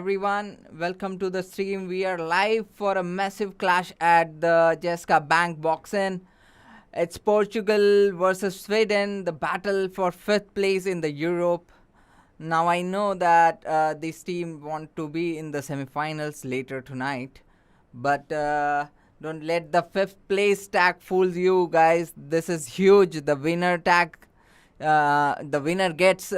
Everyone, welcome to the stream. We are live for a massive clash at the Jessica Bank boxing. It's Portugal versus Sweden, the battle for fifth place in the Europe. Now I know that this team want to be in the semi-finals later tonight, but don't let the fifth place tag fool you guys. This is huge. The winner gets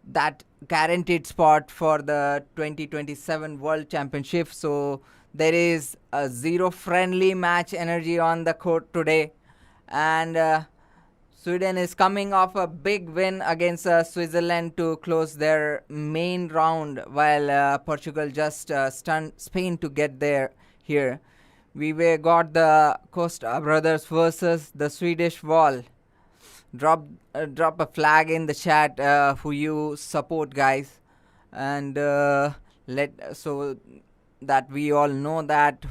that guaranteed spot for the 2027 World Championship. So there is a zero friendly match energy on the court today, and Sweden is coming off a big win against Switzerland to close their main round, while Portugal just stunned Spain to get there here. Got the Costa brothers versus the Swedish Wall. Drop a flag in the chat who you support, guys, and let so that we all know that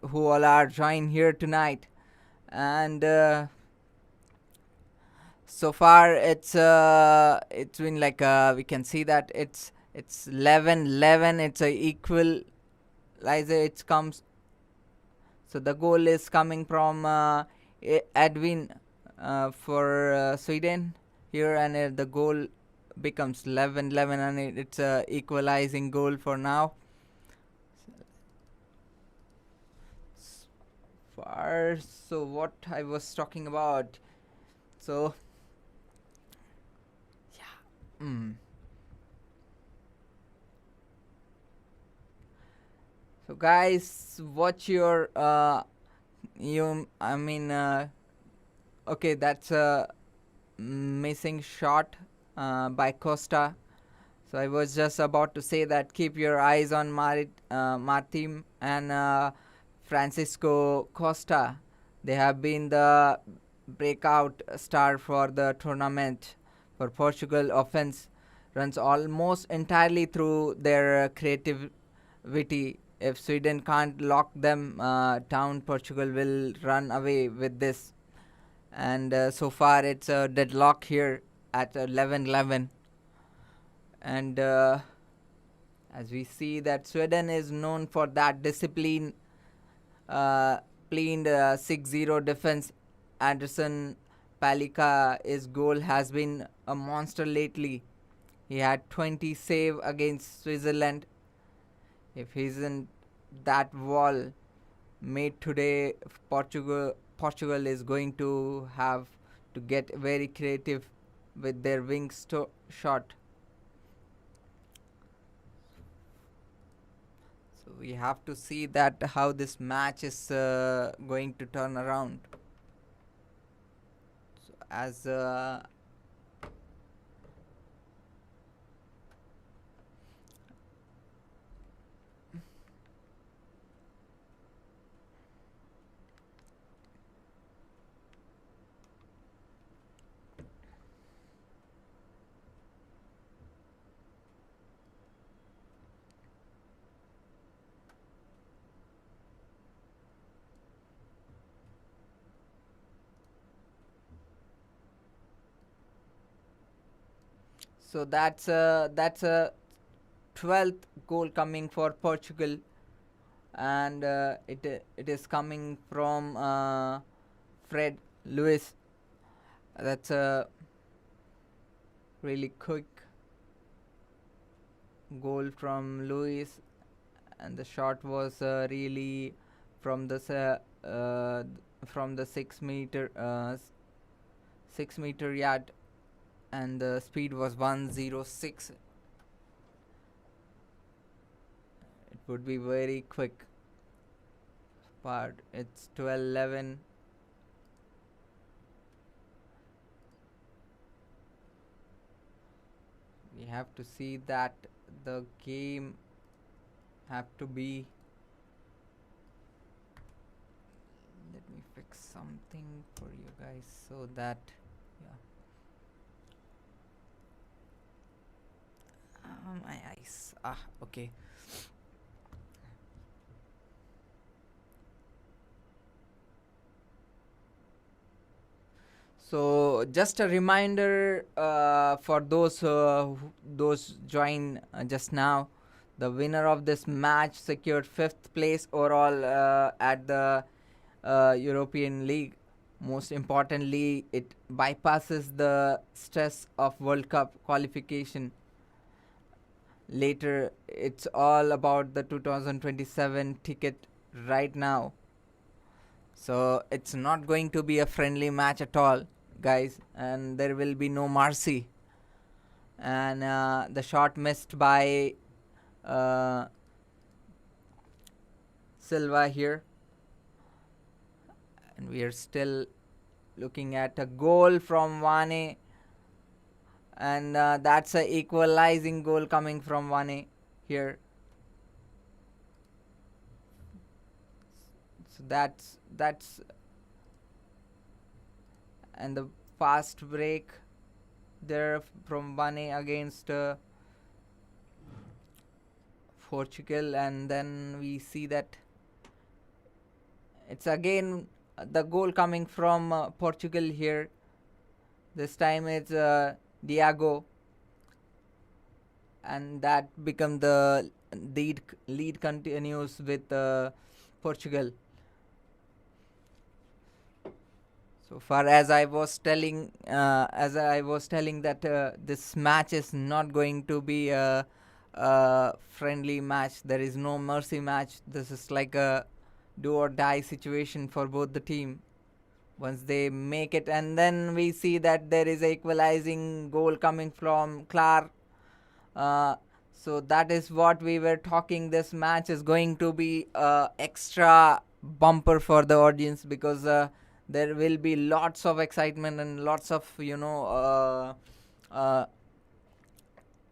who all are joined here tonight. And so far it's been like we can see that it's 11-11. It's a equalizer. It comes. So the goal is coming from Edwin for Sweden here, and the goal becomes 11-11, and it's a equalizing goal for now. So what I was talking about. So yeah. So guys, watch your okay, that's a missing shot by Costa. So I was just about to say that keep your eyes on Martim and Francisco Costa. They have been the breakout star for the tournament. For Portugal, offense runs almost entirely through their creativity. If Sweden can't lock them down, Portugal will run away with this. And so far it's a deadlock here at 11-11. And as we see that Sweden is known for that discipline, cleaned 6-0 defense. Anderson Palika's goal has been a monster lately. He had 20 save against Switzerland. If he isn't that wall made today, Portugal is going to have to get very creative with their wing shot. So we have to see that how this match is going to turn around. So as so that's a 12th goal coming for Portugal, and it is coming from Fred Lewis. That's a really quick goal from Lewis, and the shot was really from the 6 meter yard, and the speed was 106. It would be very quick, but it's 12-11. We have to see that the game have to be. Let me fix something for you guys so that my eyes. Okay. So just a reminder for those join just now, the winner of this match secured 5th place overall at the European League. Most importantly, it bypasses the stress of World Cup qualification. Later, it's all about the 2027 ticket right now. So it's not going to be a friendly match at all, guys, and there will be no mercy. And the shot missed by Silva here, and we are still looking at a goal from Wane, and that's a equalizing goal coming from Wane here. So that's and the fast break there from Wane against Portugal, and then we see that it's again the goal coming from Portugal here. This time it's Diago, and that become the lead continues with Portugal. So far, as I was telling that this match is not going to be a friendly match. There is no mercy match. This is like a do or die situation for both the team. Once they make it, and then we see that there is a equalizing goal coming from Clark. So that is what we were talking. This match is going to be extra bumper for the audience, because there will be lots of excitement and lots of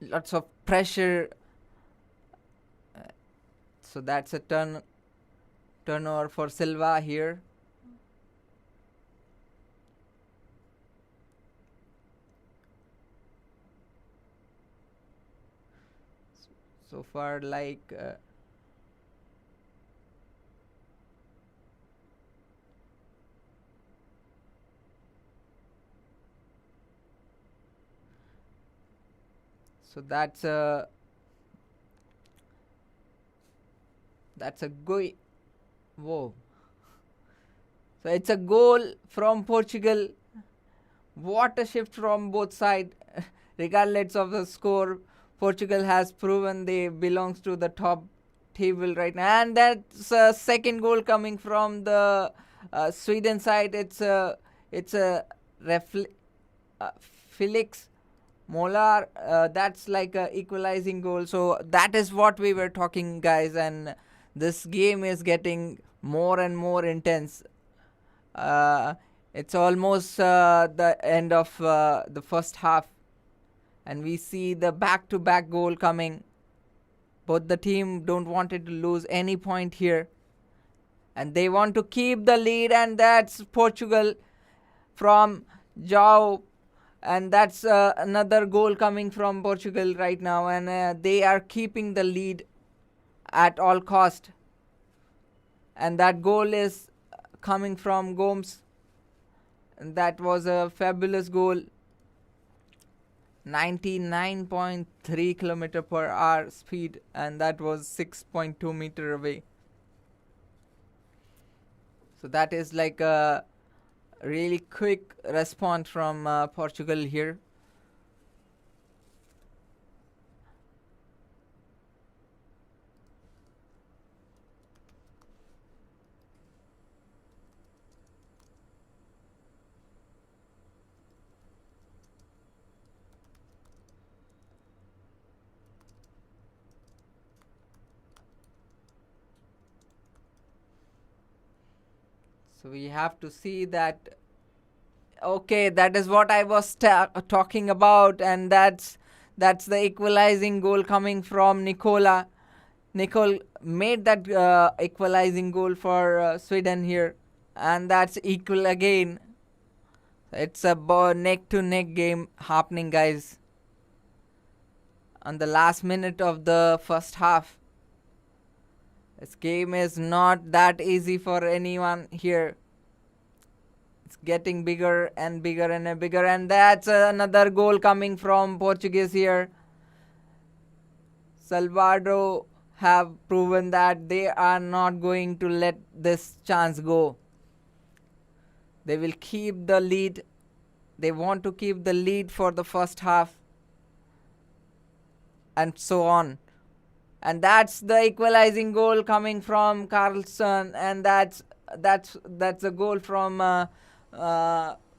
lots of pressure. So that's a turnover for Silva here. So far, like so that's a goal. Whoa. So it's a goal from Portugal. What a shift from both sides. Regardless of the score, Portugal has proven they belongs to the top table right now. And that's a second goal coming from the Sweden side. It's a Felix Molar. That's like a equalizing goal. So that is what we were talking, guys. And this game is getting more and more intense. It's almost the end of the first half, and we see the back-to-back goal coming. Both the team don't want it to lose any point here, and they want to keep the lead, and that's Portugal from João, and that's another goal coming from Portugal right now, and they are keeping the lead at all cost. And that goal is coming from Gomes, and that was a fabulous goal. 99.3 km per hour speed, and that was 6.2 meter away. So that is like a really quick response from Portugal here. So we have to see that. Okay, that is what I was talking about, and that's the equalizing goal coming from Nicola. Nicole made that equalizing goal for Sweden here, and that's equal again. It's a neck-to-neck game happening, guys, on the last minute of the first half. This game is not that easy for anyone here. It's getting bigger and bigger and bigger, and that's another goal coming from Portuguese here. Salvador have proven that they are not going to let this chance go. They will keep the lead. They want to keep the lead for the first half, and so on. And that's the equalizing goal coming from Carlson, and that's a goal from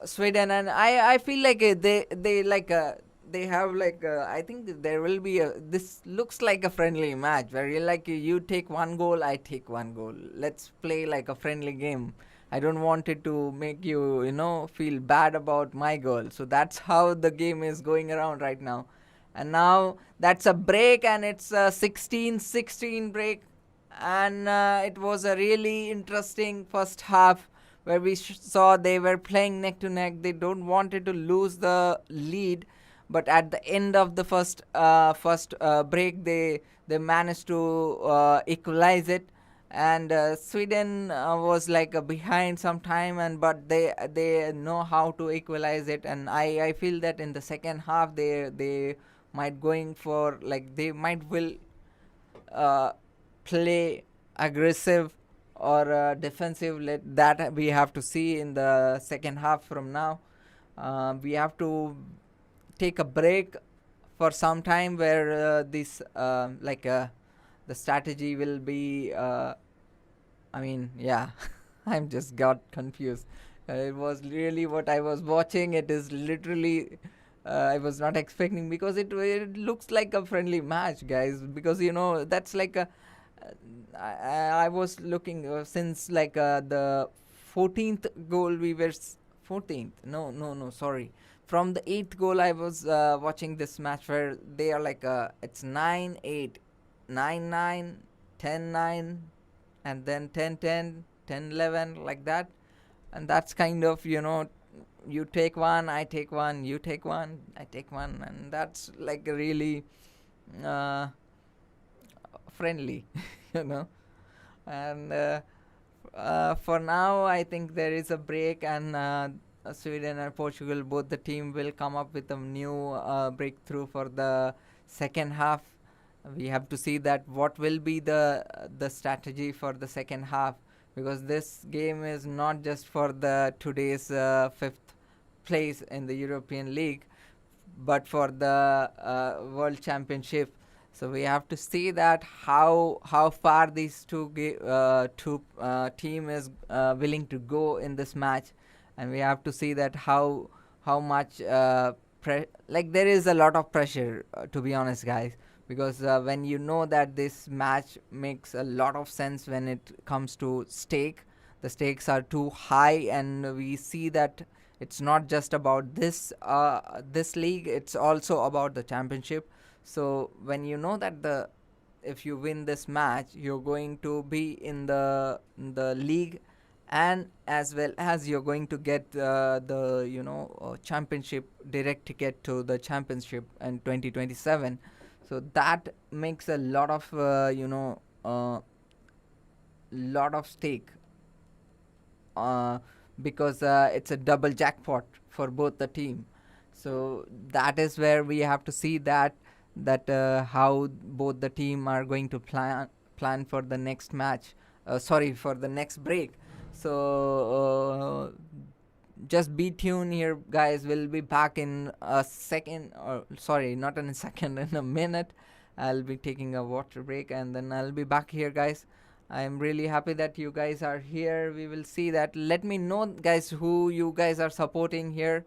Sweden. And I feel like they have I think there will be a, this looks like a friendly match where you you take one goal, I take one goal. Let's play like a friendly game. I don't want it to make you feel bad about my goal. So that's how the game is going around right now. And now that's a break, and it's a 16-16 break. And it was a really interesting first half where we saw they were playing neck to neck. They don't wanted to lose the lead, but at the end of the first break, they managed to equalize it. And Sweden was behind some time, and but they know how to equalize it. And I feel that in the second half they might going for they might will uh, play aggressive or defensive. That we have to see in the second half. From now we have to take a break for some time where this the strategy will be yeah. I'm just got confused. It was really what I was watching. It is literally I was not expecting, because it looks like a friendly match, guys. Because that's like a I was looking since the 14th goal we were 14th. No, sorry. From the 8th goal, I was watching this match where they are it's 9-8, 9-9, 10-9, and then 10-10, 10-11, like that. And that's kind of you take one, I take one, you take one, I take one, and that's really uh, friendly. you know and for now I think there is a break, and Sweden and Portugal, both the team, will come up with a new breakthrough for the second half. We have to see that what will be the strategy for the second half, because this game is not just for the today's fifth place in the European League, but for the World Championship. So we have to see that how far these two team is willing to go in this match. And we have to see that how much there is a lot of pressure, to be honest, guys, because when you know that this match makes a lot of sense when it comes to stake. The stakes are too high, and we see that it's not just about this league, it's also about the championship. So when you know that if you win this match, you're going to be in the league, and as well as you're going to get the championship direct ticket to the championship in 2027. So that makes a lot of lot of stake, uh, because it's a double jackpot for both the team. So that is where we have to see that how both the team are going to plan for the next match. Sorry, for the next break. So just be tuned here, guys. We'll be back in a second, or sorry, not in a second, in a minute. I'll be taking a water break, and then I'll be back here, guys. I'm really happy that you guys are here. We will see that. Let me know, guys, who you guys are supporting here.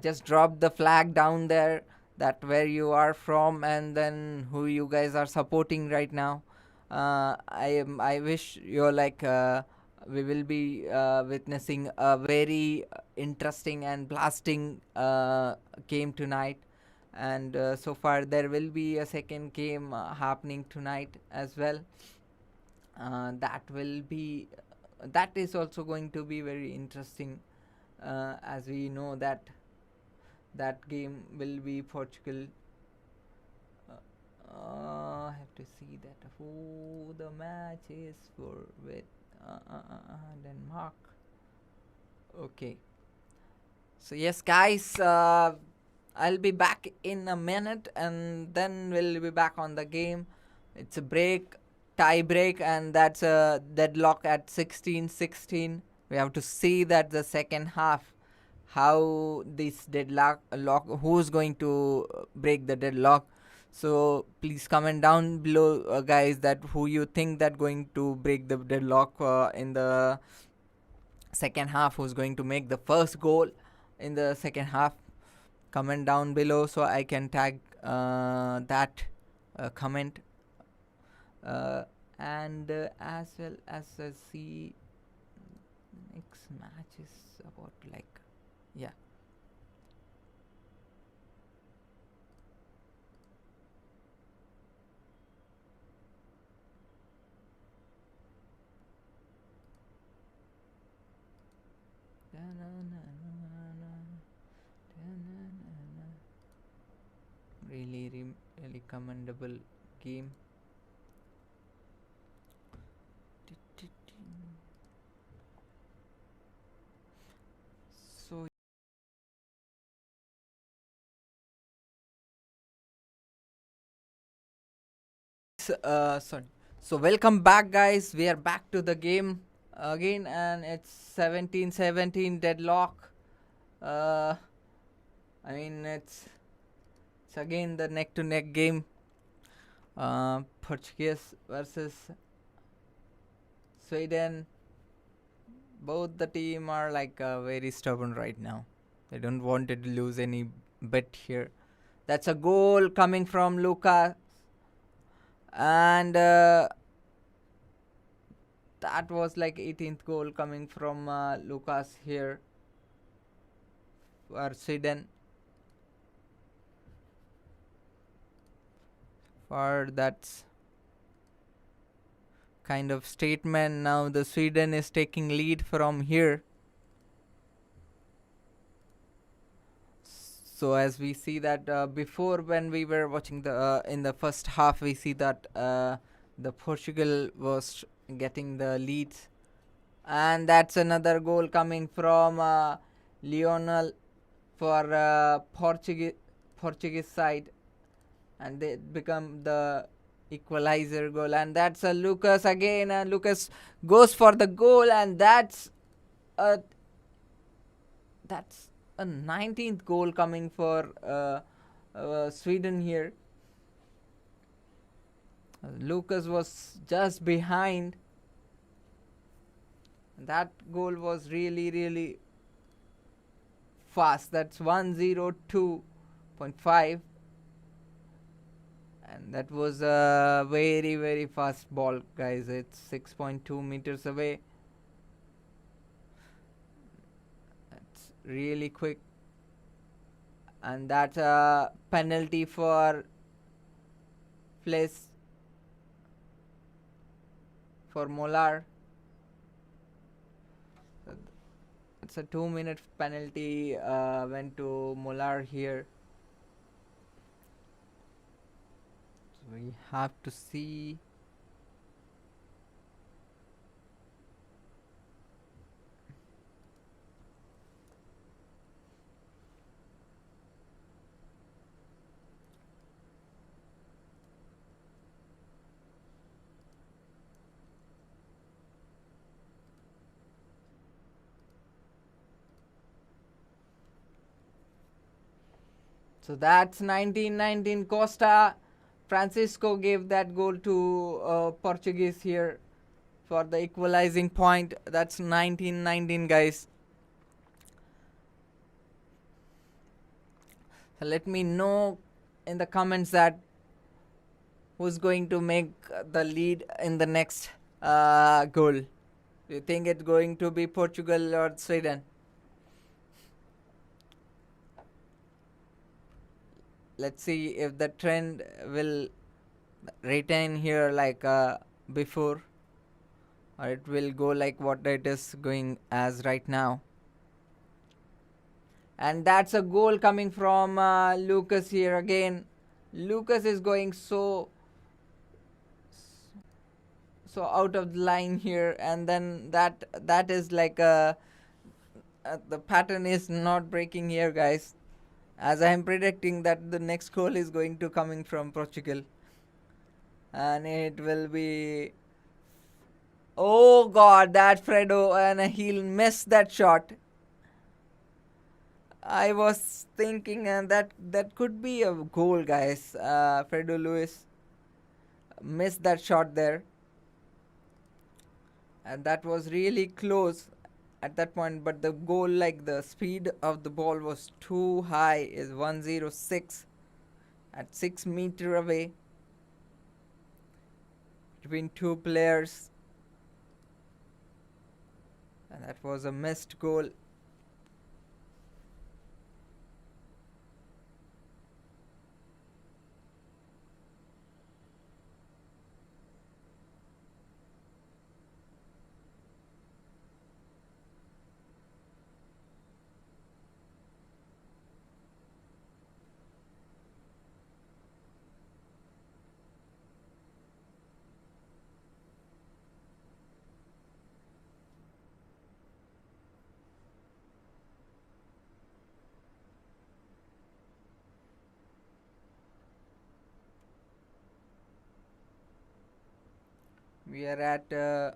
Just drop the flag down there, that where you are from, and then who you guys are supporting right now. I wish you're we will be witnessing a very interesting and blasting game tonight. And so far there will be a second game happening tonight as well. That is also going to be very interesting, as we know that that game will be Portugal. I have to see that who the match is for with Denmark. Okay. So yes, guys, I'll be back in a minute, and then we'll be back on the game. It's a break, tie break, and that's a deadlock at 16-16. We have to see that the second half, how this deadlock, who's going to break the deadlock. So please comment down below, guys, that who you think that going to break the deadlock in the second half, who's going to make the first goal in the second half. Comment down below so I can tag that comment, uh, and as well as see next match is about like, yeah. Really commendable game. So sorry. So welcome back, guys. We are back to the game again, and it's 17-17 deadlock. uh I mean, it's again the neck to neck game. Portuguese versus Sweden. Both the team are like very stubborn right now. They don't want to lose any bet here. That's a goal coming from Lucas, and that was like 18th goal coming from Lucas here for Sweden. For that's kind of statement. Now the Sweden is taking lead from here. So as we see that before, when we were watching the in the first half, we see that the Portugal was getting the leads, and that's another goal coming from Lionel for Portuguese side, and they become the equalizer goal, and that's a Lucas again, and Lucas goes for the goal, and that's a 19th goal coming for Sweden here. Lucas was just behind. That goal was really fast. That's 102.5, and that was a very fast ball, guys. It's 6.2 meters away. That's really quick, and that's a penalty for place for Molar. It's a 2-minute penalty went to Molar here. So we have to see. So that's 1919. Costa Francisco gave that goal to Portuguese here for the equalizing point. That's 1919, guys. So let me know in the comments that who's going to make the lead in the next goal. Do you think it's going to be Portugal or Sweden? Let's see if the trend will retain here like before, or it will go like what it is going as right now. And that's a goal coming from Lucas here again. Lucas is going so out of the line here, and then that is like a The pattern is not breaking here, guys. As I am predicting that the next goal is going to coming from Portugal, and it will be. Oh God, that Fredo, and he'll miss that shot. I was thinking, and that could be a goal, guys. Fredo Lewis missed that shot there, and that was really close at that point. But the goal, like the speed of the ball was too high, is 106 at 6 meter away between two players, and that was a missed goal. We are at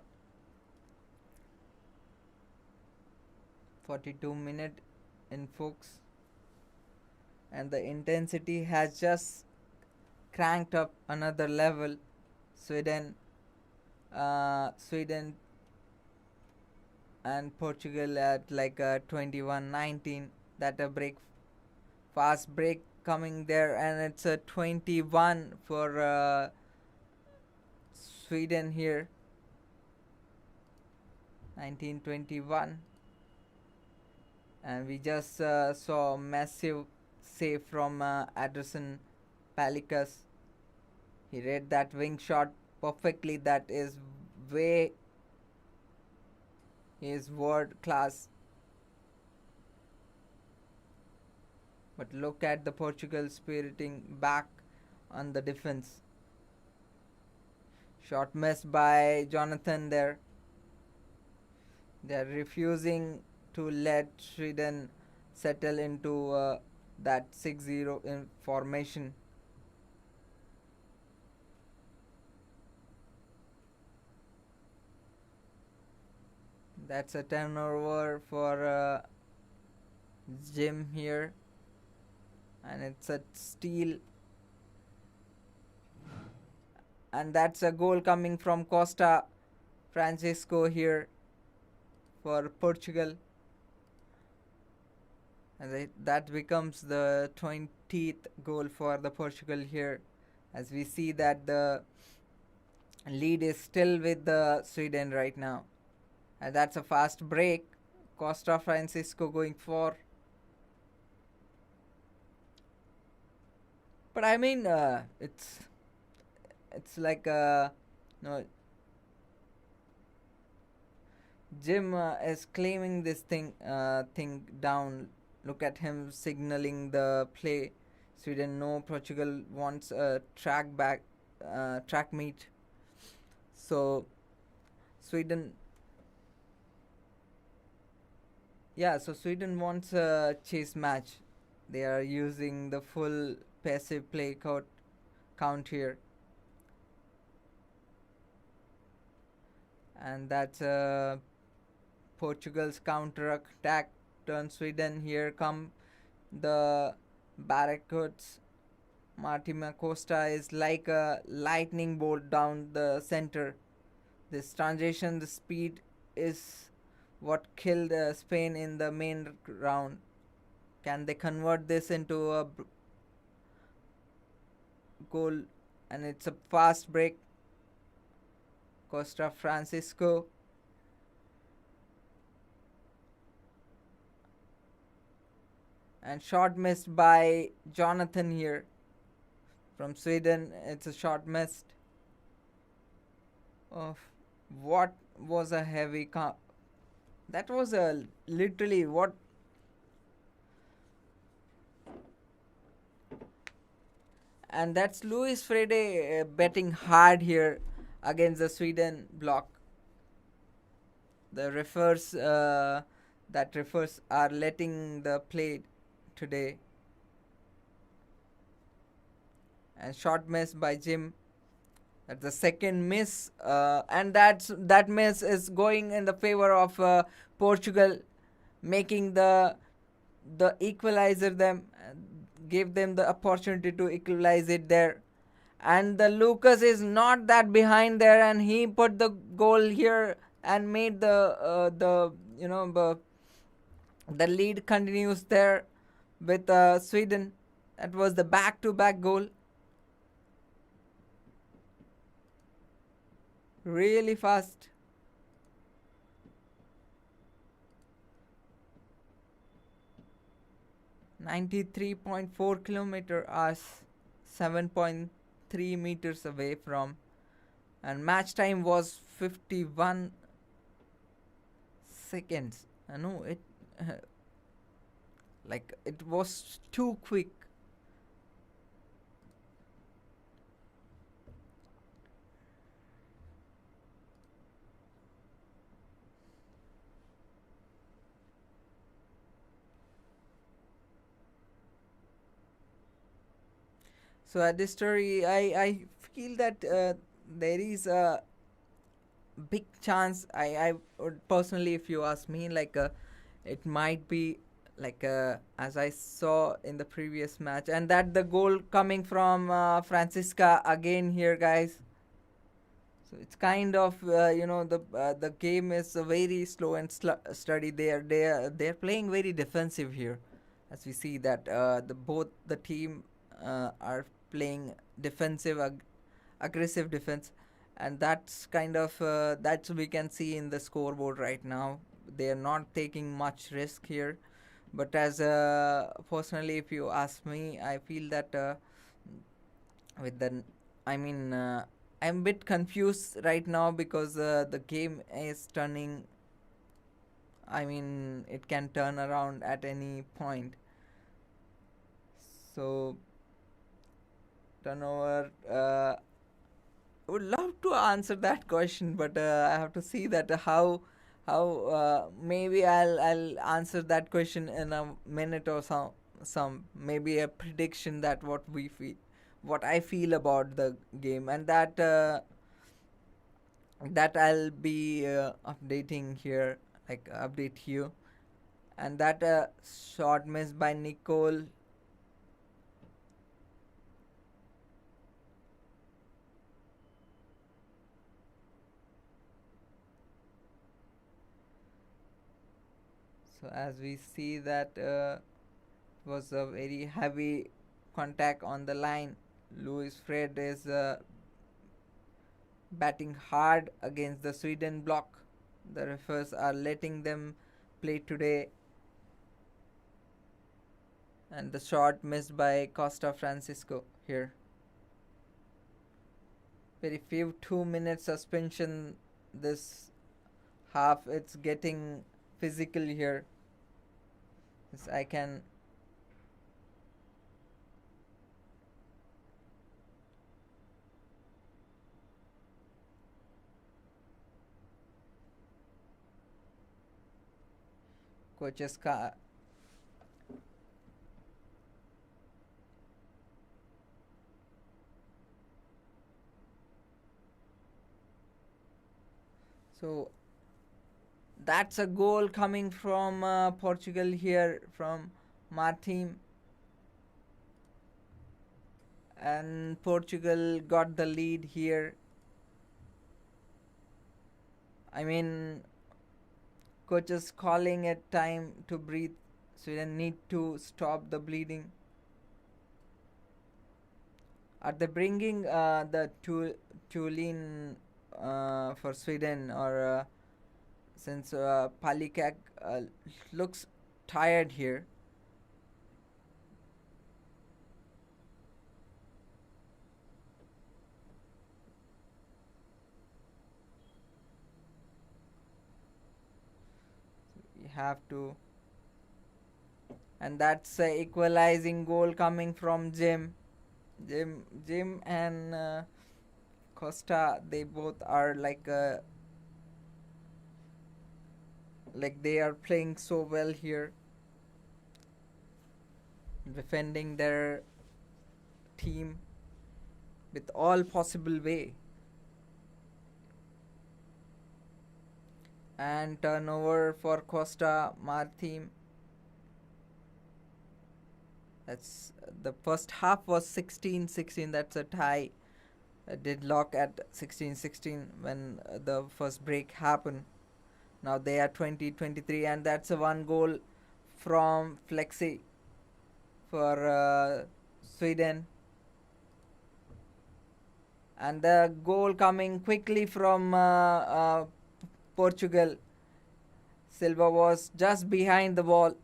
42 minutes in folks, and the intensity has just cranked up another level. Sweden and Portugal at like 21-19. That a fast break coming there, and it's a 21 for Sweden here. 1921, and we just saw a massive save from Anderson Palikas. He read that wing shot perfectly. That is way his world class. But look at the Portugal spiriting back on the defense. Shot missed by Jonathan there. They are refusing to let Sweden settle into that 6-0 in formation. That's a turnover for Jim here, and it's a steal, and that's a goal coming from Costa Francisco here for Portugal, and that becomes the 20th goal for the Portugal here, as we see that the lead is still with the Sweden right now. And that's a fast break. Costa Francisco going for. But I mean, it's like no. Jim is claiming this thing down. Look at him signaling the play. Sweden no. Portugal wants a track meet. So Sweden. Yeah, so Sweden wants a chase match. They are using the full passive play count here. And that's Portugal's counter attack turn Sweden. Here come the Barracudas. Martima Costa is like a lightning bolt down the center. This transition, the speed is what killed Spain in the main round. Can they convert this into a goal? And it's a fast break. Costa Francisco. And shot missed by Jonathan here from Sweden. It's a shot missed. What was a heavy that was a literally what. And that's Luis Frede betting hard here against the Sweden block. The refers that refers are letting the play today. And short miss by Jim. That's the second miss, and that miss is going in the favor of Portugal, making the equalizer them, give them the opportunity to equalize it there. And the Lucas is not that behind there, and he put the goal here and made the the lead continues there with Sweden. That was the back-to-back goal. Really fast. (93.4 km/h), 7.3 meters away from, and match time was 51 seconds. No, it like it was too quick. So at this story, I feel that there is a big chance. I would personally, if you ask me, like it might be like as I saw in the previous match, and that the goal coming from Francisca again here, guys. So it's kind of the game is very slow and steady. They're playing very defensive here, as we see that the both the team are playing defensive, aggressive defense, and that's kind of that's we can see in the scoreboard right now. They are not taking much risk here, but as personally, if you ask me, I feel that with the, I mean. I'm a bit confused right now because the game is turning. I mean, it can turn around at any point. So, turnover. I would love to answer that question, but I have to see that how maybe I'll answer that question in a minute or some maybe a prediction that what I feel about the game, and that I'll be updating here, like update you, and that short miss by Nicole. So as we see that was a very heavy contact on the line. Louis Fred is batting hard against the Sweden block. The referees are letting them play today. And the shot missed by Costa Francisco here. Very few 2 minute suspension this half. It's getting physical here. Yes, I can. Coaches so that's a goal coming from Portugal here from Martin, and Portugal got the lead here. I mean, coaches calling it time to breathe. Sweden need to stop the bleeding. Are they bringing the Tulin for Sweden, or since Palikak looks tired here? You have to, and that's a equalizing goal coming from Jim and Costa. They both are like Like they are playing so well here, defending their team with all possible way. And turnover for Costa Martim. That's the first half was 16-16. That's a tie, a deadlock at 16-16 when the first break happened. Now they are 20-23, and that's a one goal from Flexi for Sweden. And the goal coming quickly from Portugal. Silva was just behind the ball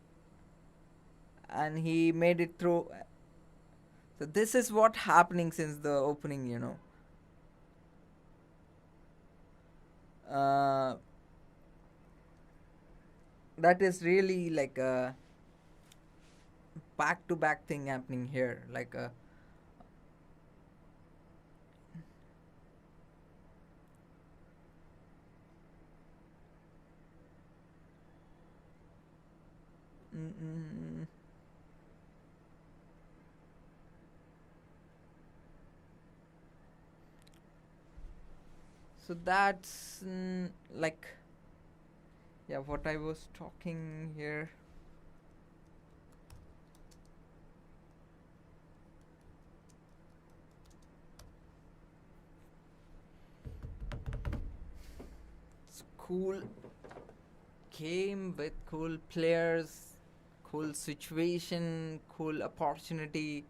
and he made it through. So this is what happening since the opening, you know. That is really like a back to back thing happening here. Like a so that's like, yeah, what I was talking here. It's cool game with cool players, cool situation, cool opportunity,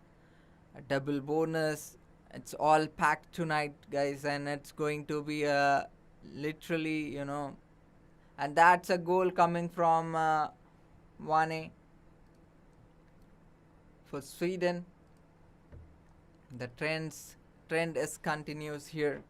a double bonus. It's all packed tonight, guys, and it's going to be a literally, you know, and that's a goal coming from Wane for Sweden. The trend is continuous here.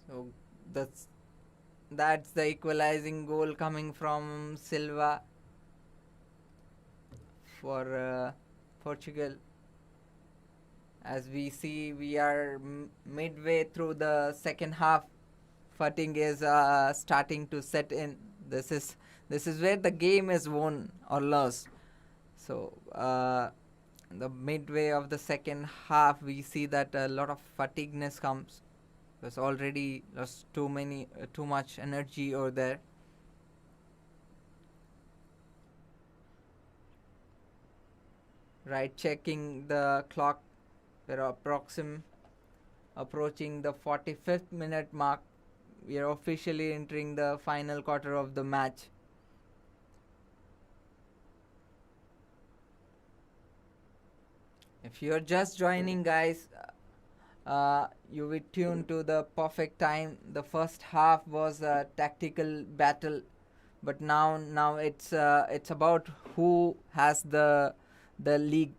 So that's the equalizing goal coming from Silva for Portugal. As we see, we are midway through the second half. Fatigue is starting to set in. This is where the game is won or lost. So the midway of the second half, we see that a lot of fatigueness comes. There's already lost too much energy over there. Right, checking the clock. We're approaching the 45th minute mark. We are officially entering the final quarter of the match. If you're just joining, guys, you will tune to the perfect time. The first half was a tactical battle, but now it's about who has the league.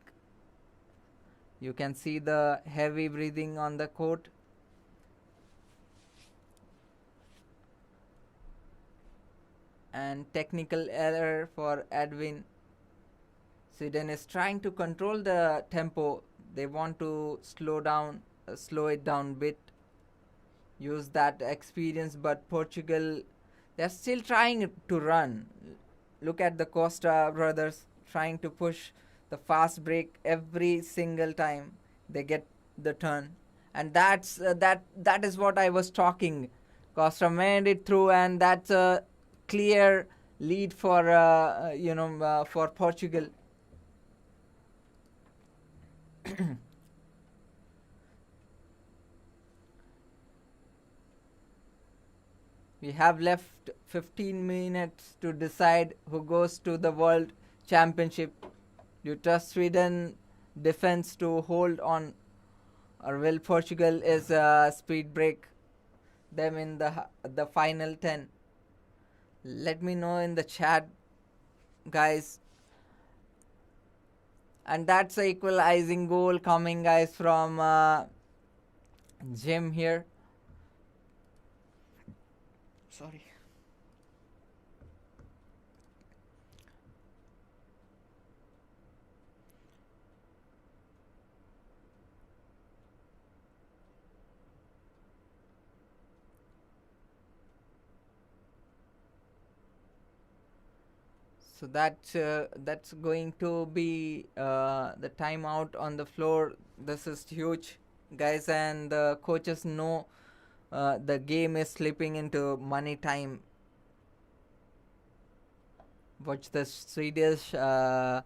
You can see the heavy breathing on the court. And technical error for Edwin. Sweden is trying to control the tempo. They want to slow it down a bit. Use that experience, but Portugal, they're still trying to run. Look at the Costa brothers trying to push the fast break every single time they get the turn, and that is what I was talking. Costa made it through, and that's a clear lead for for Portugal. We have left 15 minutes to decide who goes to the World Championship. Do you trust Sweden defense to hold on, or will Portugal is speed break them in the final 10? Let me know in the chat, guys. And that's the equalizing goal coming, guys, from Jim here. Sorry. So that's going to be the timeout on the floor. This is huge, guys, and the coaches know the game is slipping into money time. Watch the Swedish huddle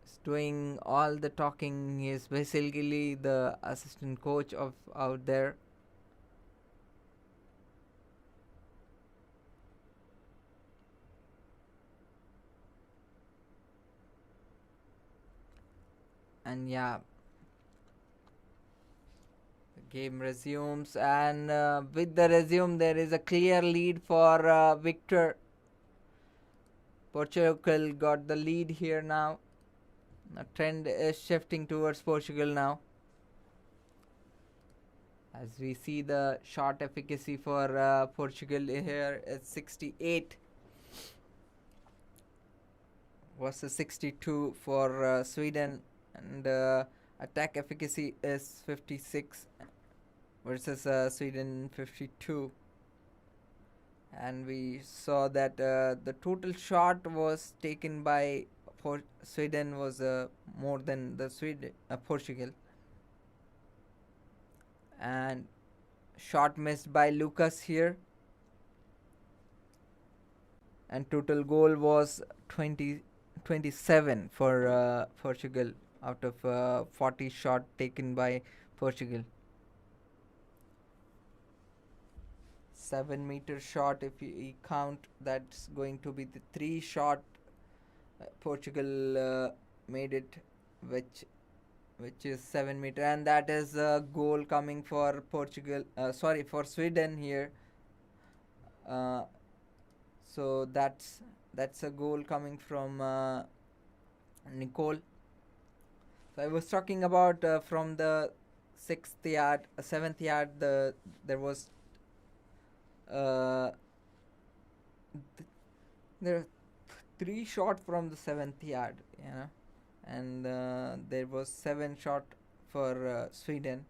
is doing all the talking. He is basically the assistant coach of out there. And yeah, the game resumes, and with the resume, there is a clear lead for Victor. Portugal got the lead here now. The trend is shifting towards Portugal now. As we see the shot efficacy for Portugal here is 68 versus 62 for Sweden, and attack efficacy is 56 versus Sweden 52. And we saw that the total shot was taken by Sweden was more than the Portugal, and shot missed by Lucas here, and total goal was 27 for Portugal out of 40 shot taken by Portugal. 7-meter shot, if you count, that's going to be the 3 shot Portugal made it, which is 7-meter, and that is a goal coming for Portugal. Sorry, for Sweden here. So that's a goal coming from Nicole. So I was talking about from the 7th yard. There was there are 3 shot from the 7th yard, and there was 7 shot for Sweden.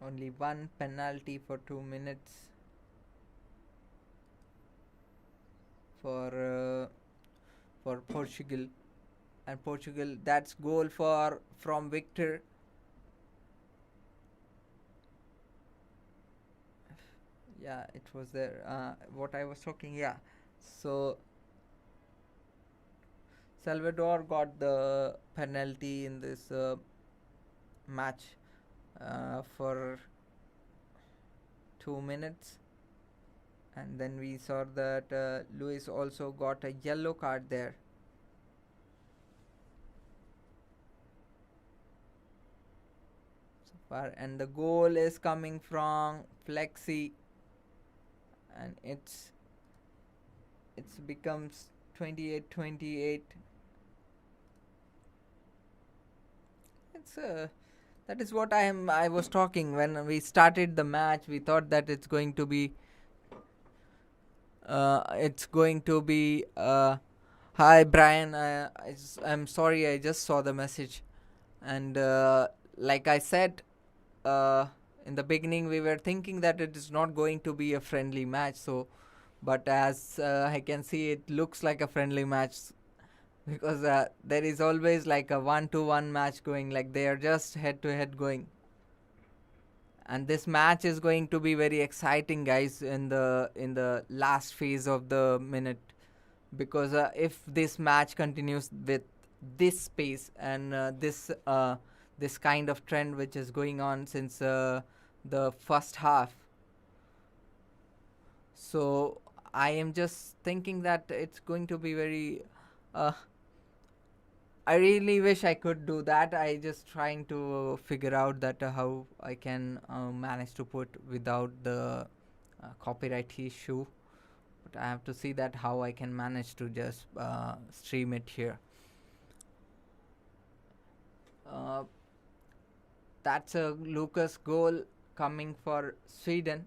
Only 1 penalty for 2 minutes for Portugal. And Portugal, that's goal from Victor. Yeah, it was there. What I was talking, yeah. So Salvador got the penalty in this match for 2 minutes, and then we saw that Luis also got a yellow card there. So far, and the goal is coming from Flexi, and it's becomes 28-28. It's that is what I was talking when we started the match. We thought that it's going to be hi Brian, I'm sorry, I just saw the message, and like I said in the beginning, we were thinking that it is not going to be a friendly match, so but as I can see, it looks like a friendly match, because there is always like a 1-1 match going, like they are just head to head going. And this match is going to be very exciting, guys, in the last phase of the minute, because if this match continues with this pace and this kind of trend which is going on since the first half, so I am just thinking that it's going to be very I really wish I could do that. I just trying to figure out that how I can manage to put without the copyright issue. but I have to see that how I can manage to just stream it here. uh, that's a Lucas goal coming for Sweden.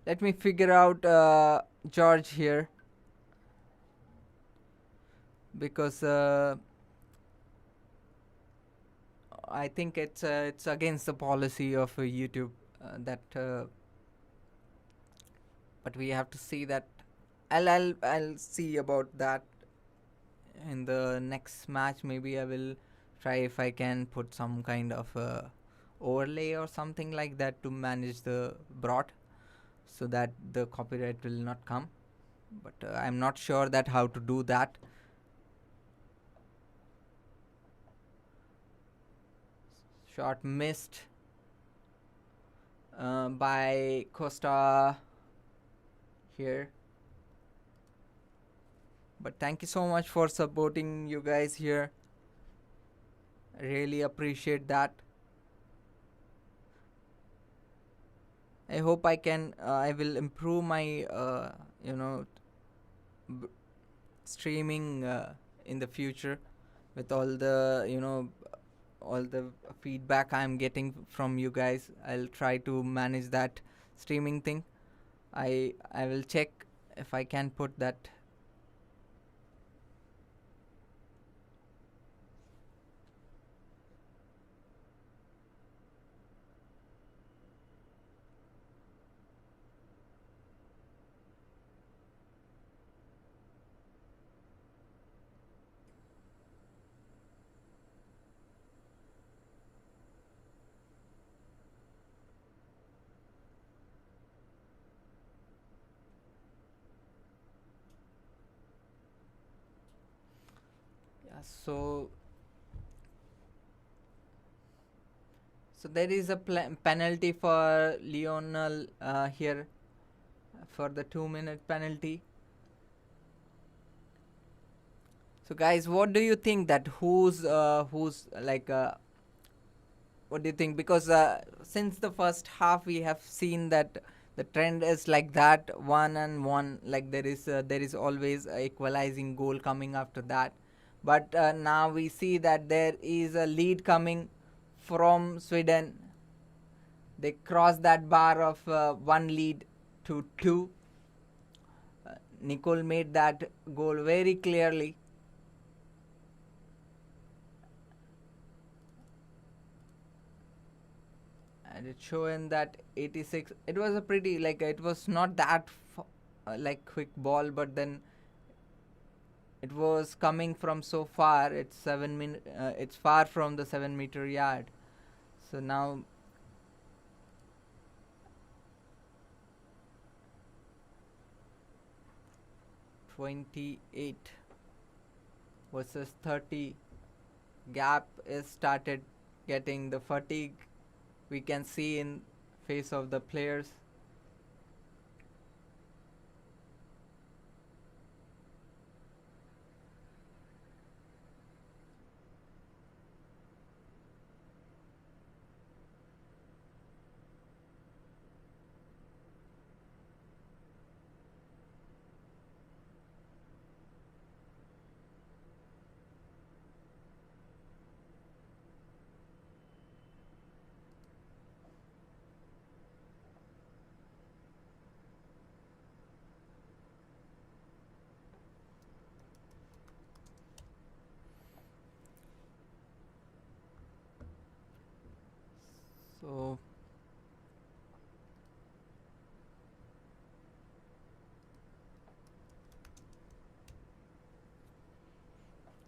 Let me figure out George here, because I think it's against the policy of YouTube that but we have to see that. I'll see about that in the next match. Maybe I will try if I can put some kind of overlay or something like that to manage the broad, so that the copyright will not come. But I'm not sure that how to do that. Shot missed by Costa here. But thank you so much for supporting you guys here. I really appreciate that. I hope I can I will improve my streaming in the future, with all the all the feedback I'm getting from you guys. I'll try to manage that streaming thing. I will check if I can put that. So there is a penalty for Lionel here, for the 2-minute penalty. So guys, what do you think that who's like what do you think? Because since the first half we have seen that the trend is like that, 1-1, like there is always a equalizing goal coming after that. But now we see that there is a lead coming from Sweden. They cross that bar of 1 lead to 2. Nicole made that goal very clearly. And it's showing that 86. It was a pretty, like, it was not that like quick ball, but then it was coming from so far. It's 7 it's far from the 7-meter yard. So now 28 versus 30. Gap is started getting the fatigue. We can see in face of the players.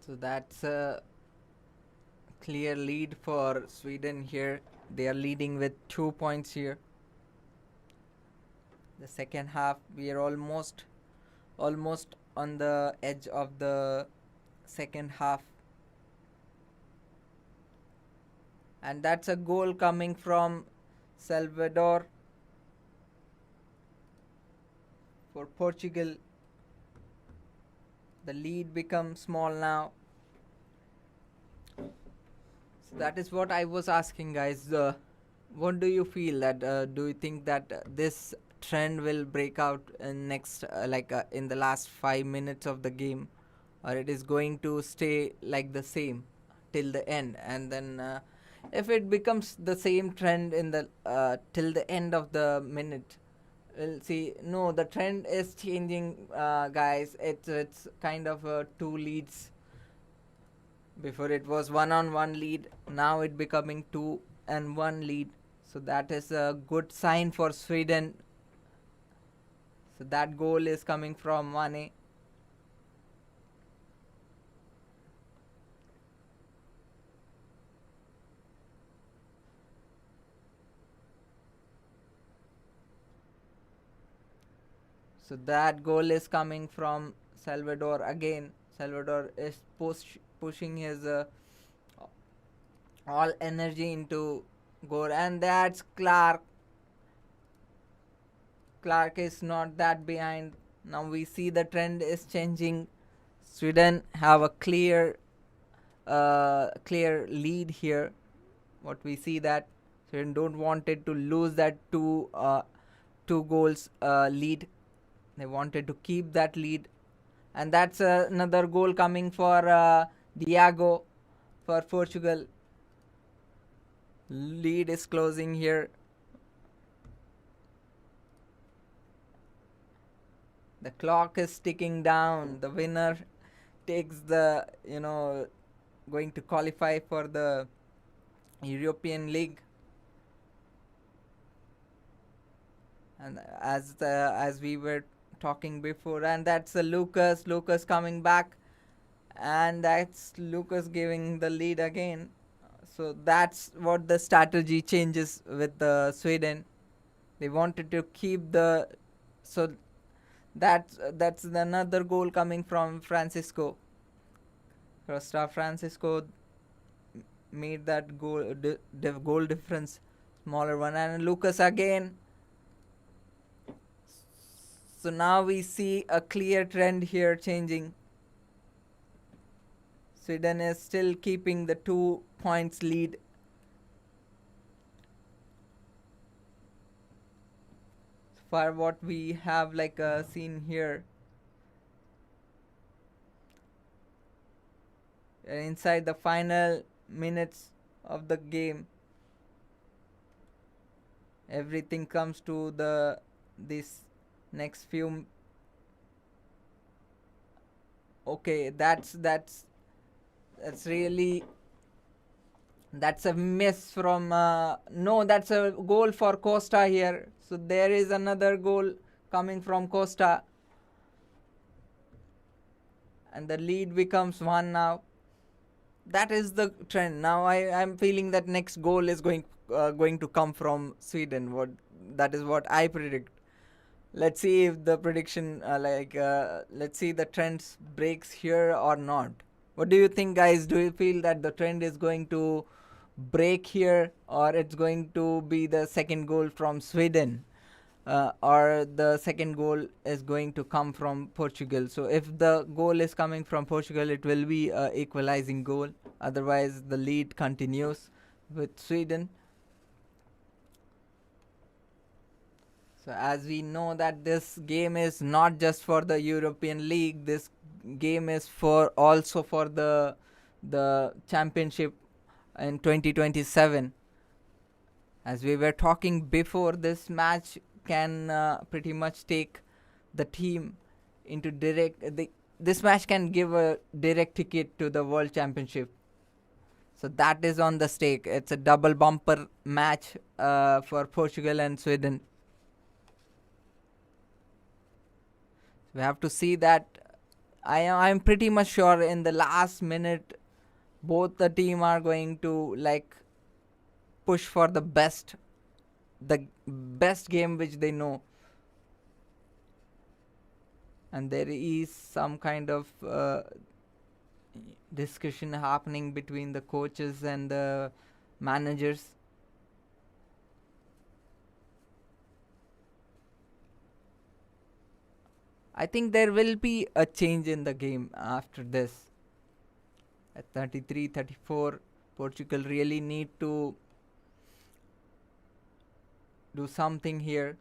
So that's a clear lead for Sweden here. They are leading with 2 points here. The second half, we are almost on the edge of the second half. And that's a goal coming from Salvador for Portugal. The lead becomes small now. So that is what I was asking, guys. What do you feel that do you think that this trend will break out in next in the last 5 minutes of the game, or it is going to stay like the same till the end. And then if it becomes the same trend in the till the end of the minute, we'll see. No, the trend is changing, guys. It's kind of two leads. Before it was 1-on-1 lead, now it becoming 2-1 lead. So that is a good sign for Sweden. So that goal is coming from Mane. So that goal is coming from Salvador again. Salvador is pushing his all energy into goal, and that's Clark. Clark is not that behind. Now we see the trend is changing. Sweden have a clear lead here. What we see that Sweden don't wanted to lose that two goals lead. They wanted to keep that lead, and that's another goal coming for Diago for Portugal. Lead is closing here. The clock is ticking down. The winner takes the going to qualify for the European League. And as we were talking before, and that's Lucas coming back, and that's Lucas giving the lead again. So that's what the strategy changes with the Sweden. They wanted to keep the that's another goal coming from Francisco. Costa Francisco made that goal goal difference smaller one, and Lucas again. So now we see a clear trend here changing. Sweden is still keeping the 2 points lead. For what we have seen here. Inside the final minutes of the game, everything comes to this next few. Okay, that's really, that's a miss from no, that's a goal for Costa here. So there is another goal coming from Costa, and the lead becomes 1 now. That is the trend. Now I'm feeling that next goal is going to come from Sweden. That is what I predict. Let's see if the prediction let's see the trends breaks here or not. What do you think, guys? Do you feel that the trend is going to break here, or it's going to be the second goal from Sweden, or the second goal is going to come from Portugal? So if the goal is coming from Portugal, it will be an equalizing goal. Otherwise, the lead continues with Sweden. So as we know that this game is not just for the European League, this game is also for the championship in 2027. As we were talking before, this match can pretty much take the team into this match can give a direct ticket to the World Championship. So that is on the stake. It's a double bumper match for Portugal and Sweden. We have to see that. I'm pretty much sure in the last minute both the team are going to push for the best game which they know, and there is some kind of discussion happening between the coaches and the managers. I think there will be a change in the game after this. At 33-34, Portugal really need to do something here.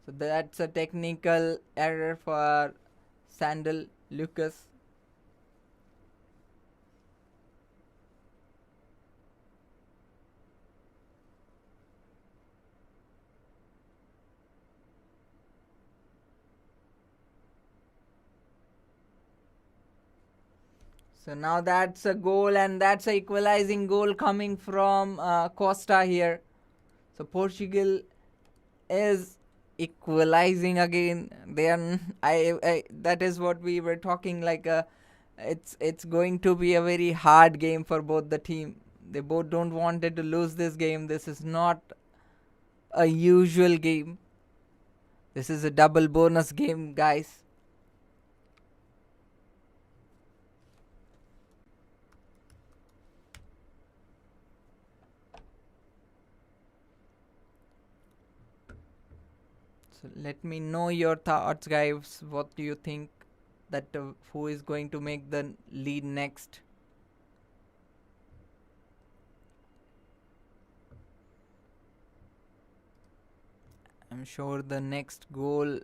So that's a technical error for Sandal Lucas. So now that's a goal, and that's a equalizing goal coming from Costa here. So Portugal is equalizing again. They are. I that is what we were talking. Like it's going to be a very hard game for both the team. They both don't wanted to lose this game. This is not a usual game. This is a double bonus game, guys. So let me know your thoughts, guys. What do you think that who is going to make the lead next? I'm sure the next goal.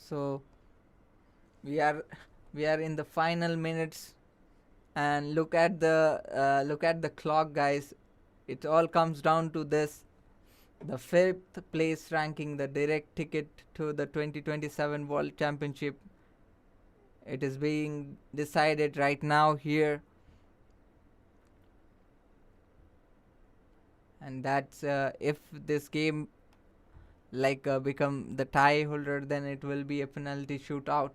So we are in the final minutes, and look at the clock, guys. It all comes down to this: the fifth place ranking, the direct ticket to the 2027 World Championship. It is being decided right now here, and that's if this game become the tie holder, then it will be a penalty shootout.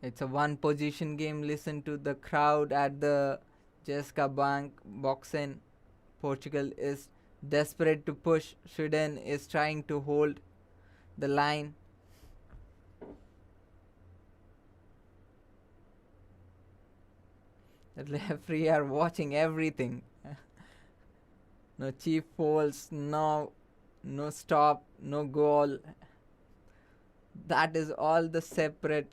It's a one position game. Listen to the crowd at the Jessica Bank boxen. Portugal is desperate to push. Sweden is trying to hold the line. The referee are watching everything. No cheap falls, no stop, no goal. That is all the separate,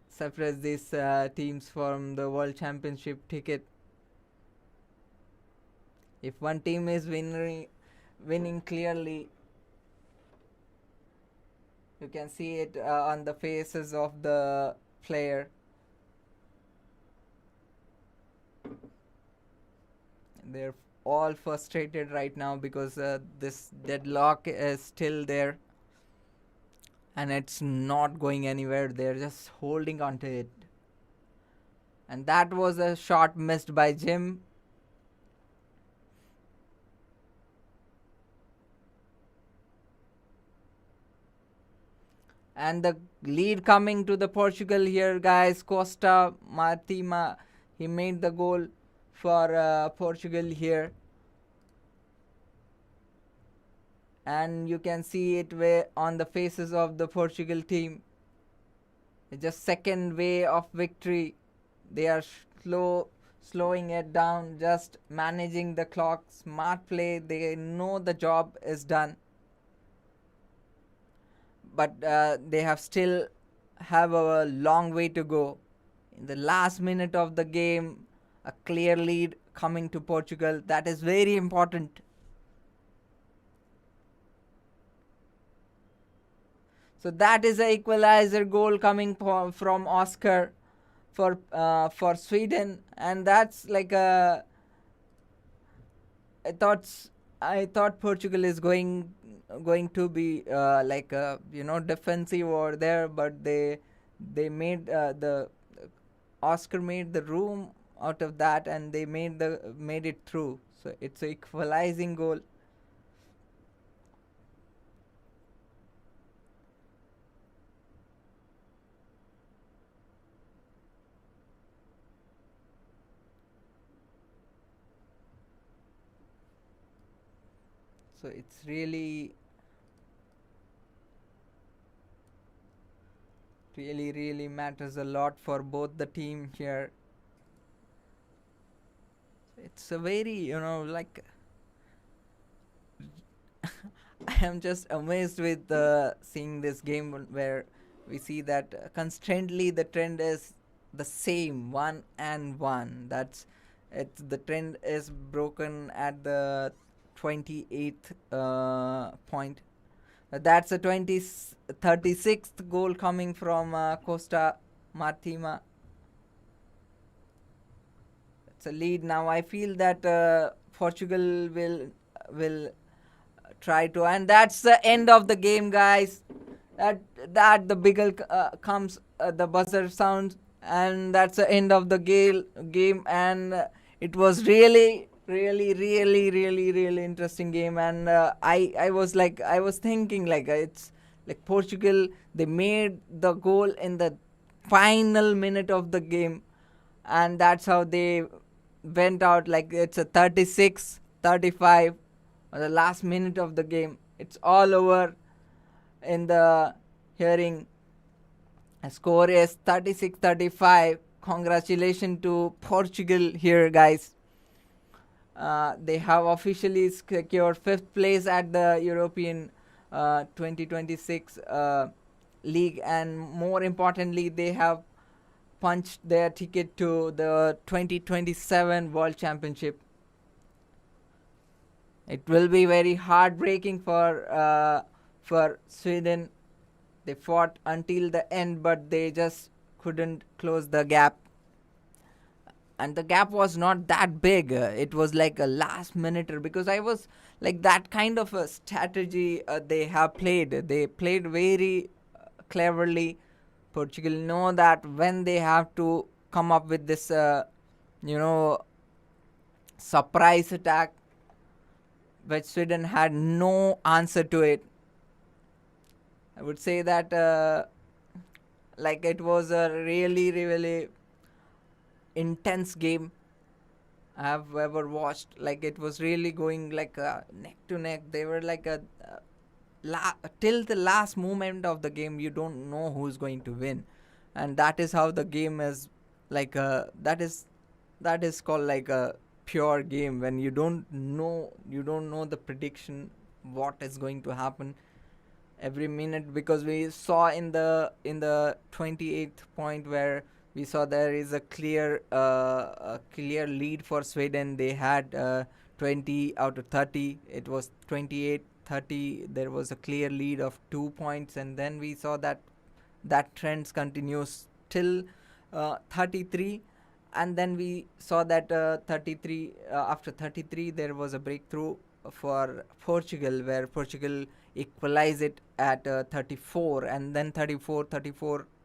separates these teams from the World Championship ticket. If one team is winning clearly, you can see it on the faces of the player. They're all frustrated right now because this deadlock is still there, and it's not going anywhere. They're just holding on to it. And that was a shot missed by Jim. And the lead coming to the Portugal here, guys. Costa Martima, he made the goal for Portugal here. And you can see it on the faces of the Portugal team. It's just second way of victory. They are slowing it down, just managing the clock. Smart play. They know the job is done. But they still have a long way to go. In the last minute of the game, a clear lead coming to Portugal. That is very important. So that is an equalizer goal coming from Oscar for Sweden, and that's like a. I thought Portugal is going to be defensive over there, but they made the Oscar made the room out of that, and they made it through. So it's an equalizing goal. So it's really matters a lot for both the team here. it's a very, like, I am just amazed with seeing this game where we see that constantly the trend is the same 1-1. That's it's the trend is broken at the 28th point. That's a 36th goal coming from Costa Martima. It's a lead now. I feel that Portugal will try to, and that's the end of the game, guys. That the bigger comes, the buzzer sounds, and that's the end of the game. And it was really interesting game. And I was thinking like it's like Portugal, they made the goal in the final minute of the game, and that's how they went out. Like it's a 36-35, the last minute of the game. It's all over. In the hearing, a score is 36-35. Congratulations to Portugal here, guys. They have officially secured 5th place at the European 2026 league, and more importantly, they have punched their ticket to the 2027 World Championship. It will be very heartbreaking for Sweden. They fought until the end, but they just couldn't close the gap. And the gap was not that big. It was like a last minuter, because I was like that kind of a strategy they have played. They played very cleverly. Portugal know that when they have to come up with this, surprise attack, which Sweden had no answer to it. I would say that like it was a really intense game I have ever watched. Like it was really going like neck to neck. They were like till the last moment of the game, you don't know who's going to win, and that is how the game is. Like that is called like a pure game, when you don't know the prediction what is going to happen every minute. Because we saw in the 28th point where we saw there is a clear lead for Sweden. They had 20 out of 30. It was 28-30. There was a clear lead of 2 points, and then we saw that trend continues till 33. And then we saw that 33 after 33 there was a breakthrough for Portugal, where Portugal equalized it at 34, and then 34.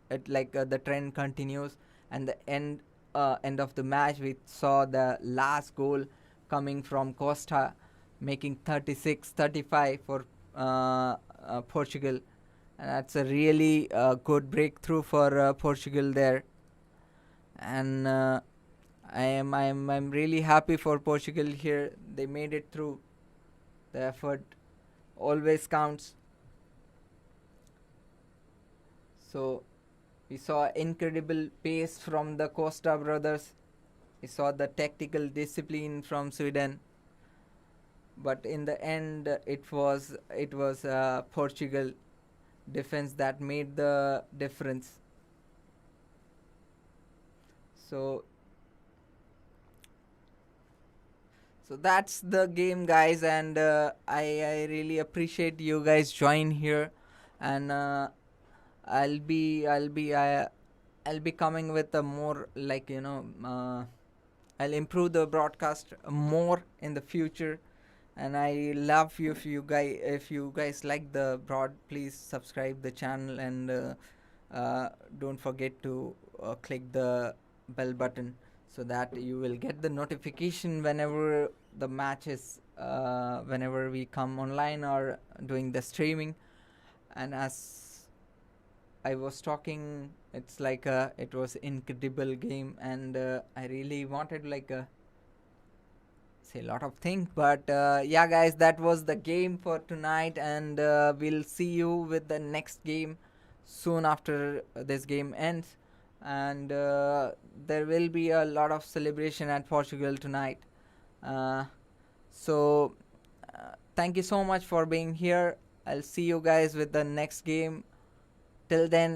It the trend continues, and the end of the match we saw the last goal coming from Costa, making 36-35 for Portugal, and that's a really good breakthrough for Portugal there. And I'm really happy for Portugal here. They made it through. The effort always counts. So we saw incredible pace from the Costa brothers. We saw the tactical discipline from Sweden. But in the end, it was Portugal defense that made the difference. So that's the game, guys, and I really appreciate you guys join here, and I'll be coming with a more like I'll improve the broadcast more in the future. And I love you if you guys like the broad, please subscribe the channel, and don't forget to click the bell button, so that you will get the notification whenever the match is whenever we come online or doing the streaming. And as I was talking, it's like it was incredible game, and I really wanted say a lot of things, but yeah guys, that was the game for tonight, and we'll see you with the next game soon after this game ends. And there will be a lot of celebration at Portugal tonight. Uh, so thank you so much for being here. I'll see you guys with the next game. Till then,